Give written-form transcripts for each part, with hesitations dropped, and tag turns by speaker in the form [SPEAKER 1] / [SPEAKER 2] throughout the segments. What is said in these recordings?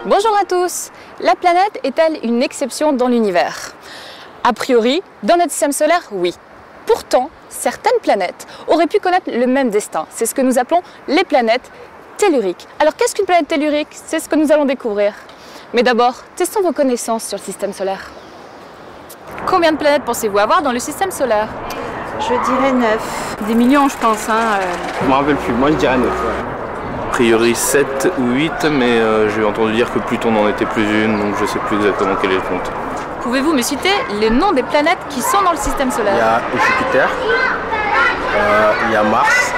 [SPEAKER 1] Bonjour à tous! La planète est-elle une exception dans l'univers? A priori, dans notre système solaire, oui. Pourtant, certaines planètes auraient pu connaître le même destin. C'est ce que nous appelons les planètes telluriques. Alors qu'est-ce qu'une planète tellurique? C'est ce que nous allons découvrir. Mais d'abord, testons vos connaissances sur le système solaire. Combien de planètes pensez-vous avoir dans le système solaire?
[SPEAKER 2] Je dirais 9.
[SPEAKER 3] Des millions, je pense.
[SPEAKER 4] Je m'en rappelle plus, moi je dirais 9. Ouais.
[SPEAKER 5] A priori 7 ou 8, mais j'ai entendu dire que Pluton n'en était plus une, donc je ne sais plus exactement quel est le compte.
[SPEAKER 1] Pouvez-vous me citer les noms des planètes qui sont dans le système solaire?
[SPEAKER 4] Il y a Jupiter, il y a Mars.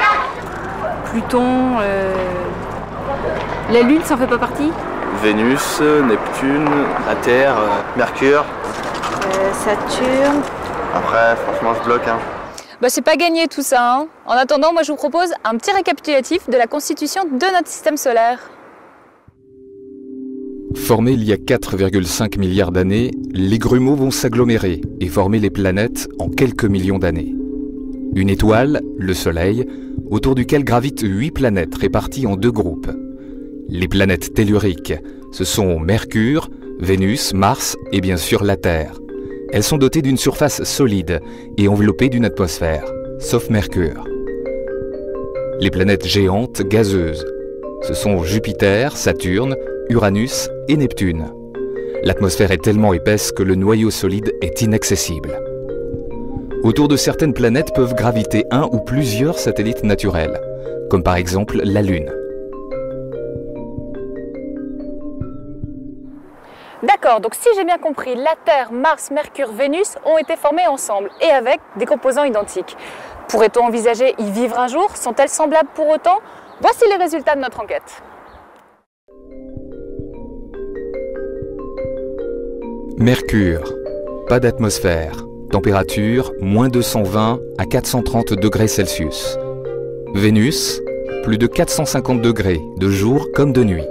[SPEAKER 3] Pluton, la Lune, ça en fait pas partie?
[SPEAKER 5] Vénus, Neptune, la Terre, Mercure.
[SPEAKER 2] Saturne.
[SPEAKER 4] Après, franchement, je bloque.
[SPEAKER 1] C'est pas gagné tout ça. Hein. En attendant, moi je vous propose un petit récapitulatif de la constitution de notre système solaire.
[SPEAKER 6] Formés il y a 4,5 milliards d'années, les grumeaux vont s'agglomérer et former les planètes en quelques millions d'années. Une étoile, le Soleil, autour duquel gravitent 8 planètes réparties en 2 groupes. Les planètes telluriques, ce sont Mercure, Vénus, Mars et bien sûr la Terre. Elles sont dotées d'une surface solide et enveloppées d'une atmosphère, sauf Mercure. Les planètes géantes gazeuses, ce sont Jupiter, Saturne, Uranus et Neptune. L'atmosphère est tellement épaisse que le noyau solide est inaccessible. Autour de certaines planètes peuvent graviter un ou plusieurs satellites naturels, comme par exemple la Lune.
[SPEAKER 1] D'accord, donc si j'ai bien compris, la Terre, Mars, Mercure, Vénus ont été formés ensemble et avec des composants identiques. Pourrait-on envisager y vivre un jour? Sont-elles semblables pour autant? Voici les résultats de notre enquête.
[SPEAKER 6] Mercure, pas d'atmosphère, température moins 220 à 430 degrés Celsius. Vénus, plus de 450 degrés, de jour comme de nuit.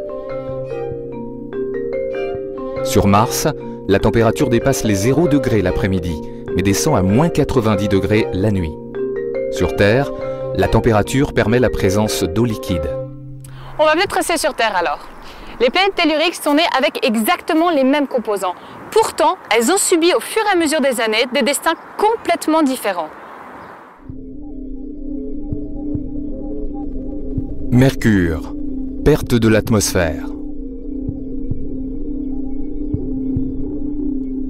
[SPEAKER 6] Sur Mars, la température dépasse les 0 degrés l'après-midi, mais descend à moins 90 degrés la nuit. Sur Terre, la température permet la présence d'eau liquide.
[SPEAKER 1] On va peut-être rester sur Terre alors. Les planètes telluriques sont nées avec exactement les mêmes composants. Pourtant, elles ont subi au fur et à mesure des années des destins complètement différents.
[SPEAKER 6] Mercure, perte de l'atmosphère.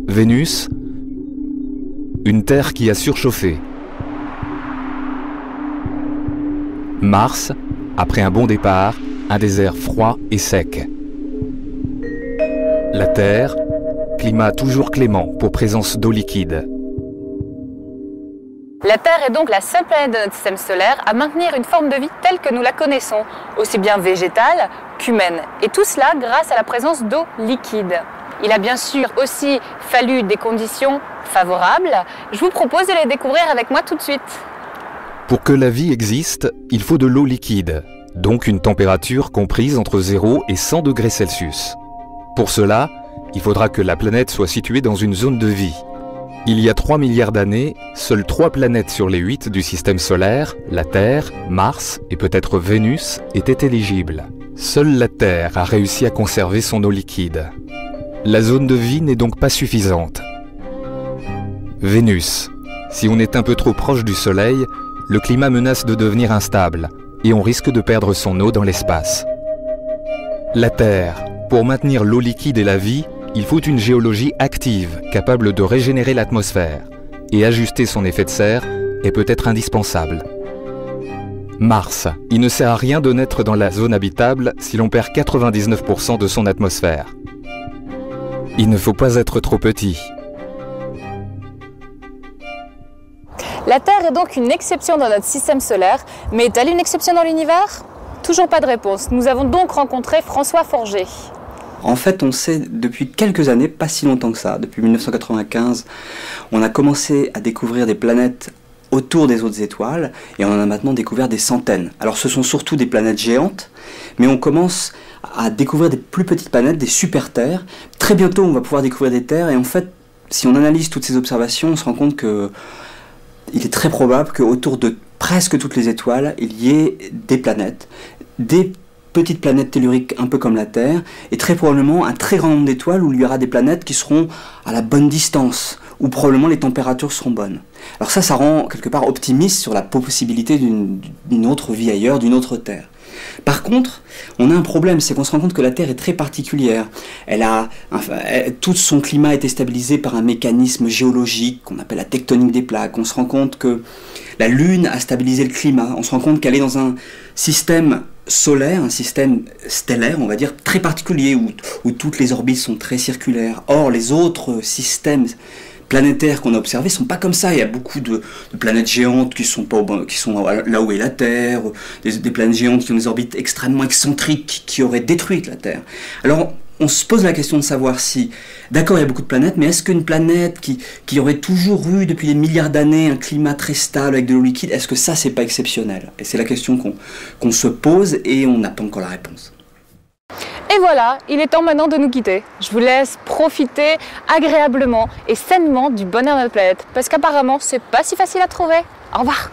[SPEAKER 6] Vénus, une Terre qui a surchauffé. Mars, après un bon départ, un désert froid et sec. La Terre, climat toujours clément pour présence d'eau liquide.
[SPEAKER 1] La Terre est donc la seule planète de notre système solaire à maintenir une forme de vie telle que nous la connaissons, aussi bien végétale qu'humaine. Et tout cela grâce à la présence d'eau liquide. Il a bien sûr aussi fallu des conditions favorables. Je vous propose de les découvrir avec moi tout de suite.
[SPEAKER 6] Pour que la vie existe, il faut de l'eau liquide, donc une température comprise entre 0 et 100 degrés Celsius. Pour cela, il faudra que la planète soit située dans une zone de vie. Il y a 3 milliards d'années, seules 3 planètes sur les 8 du système solaire, la Terre, Mars et peut-être Vénus, étaient éligibles. Seule la Terre a réussi à conserver son eau liquide. La zone de vie n'est donc pas suffisante. Vénus. Si on est un peu trop proche du Soleil, le climat menace de devenir instable et on risque de perdre son eau dans l'espace. La Terre. Pour maintenir l'eau liquide et la vie, il faut une géologie active, capable de régénérer l'atmosphère. Et ajuster son effet de serre est peut-être indispensable. Mars. Il ne sert à rien de naître dans la zone habitable si l'on perd 99% de son atmosphère. Il ne faut pas être trop petit.
[SPEAKER 1] La Terre est donc une exception dans notre système solaire, mais est-elle une exception dans l'univers? Toujours pas de réponse. Nous avons donc rencontré François Forger.
[SPEAKER 7] En fait, on sait depuis quelques années, pas si longtemps que ça, depuis 1995, on a commencé à découvrir des planètes autour des autres étoiles, et on en a maintenant découvert des centaines. Alors ce sont surtout des planètes géantes, mais on commence à découvrir des plus petites planètes, des super-terres. Très bientôt, on va pouvoir découvrir des terres, et en fait, si on analyse toutes ces observations, on se rend compte que il est très probable qu'autour de presque toutes les étoiles, il y ait des planètes, des petites planètes telluriques un peu comme la Terre, et très probablement un très grand nombre d'étoiles où il y aura des planètes qui seront à la bonne distance, où probablement les températures seront bonnes. Alors ça rend quelque part optimiste sur la possibilité d'une autre vie ailleurs, d'une autre Terre. Par contre, on a un problème, c'est qu'on se rend compte que la Terre est très particulière. Tout son climat a été stabilisé par un mécanisme géologique qu'on appelle la tectonique des plaques. On se rend compte que la Lune a stabilisé le climat. On se rend compte qu'elle est dans un système solaire, un système stellaire, on va dire, très particulier, où toutes les orbites sont très circulaires. Or, les autres systèmes planétaires qu'on a observés sont pas comme ça. Il y a beaucoup de planètes géantes qui sont là où est la Terre, des planètes géantes qui ont des orbites extrêmement excentriques qui auraient détruit la Terre. Alors on se pose la question de savoir si, d'accord, il y a beaucoup de planètes, mais est-ce qu'une planète qui aurait toujours eu depuis des milliards d'années un climat très stable avec de l'eau liquide, est-ce que ça c'est pas exceptionnel? Et c'est la question qu'on se pose et on n'a pas encore la réponse.
[SPEAKER 1] Et voilà, il est temps maintenant de nous quitter. Je vous laisse profiter agréablement et sainement du bonheur de notre planète, parce qu'apparemment, c'est pas si facile à trouver. Au revoir!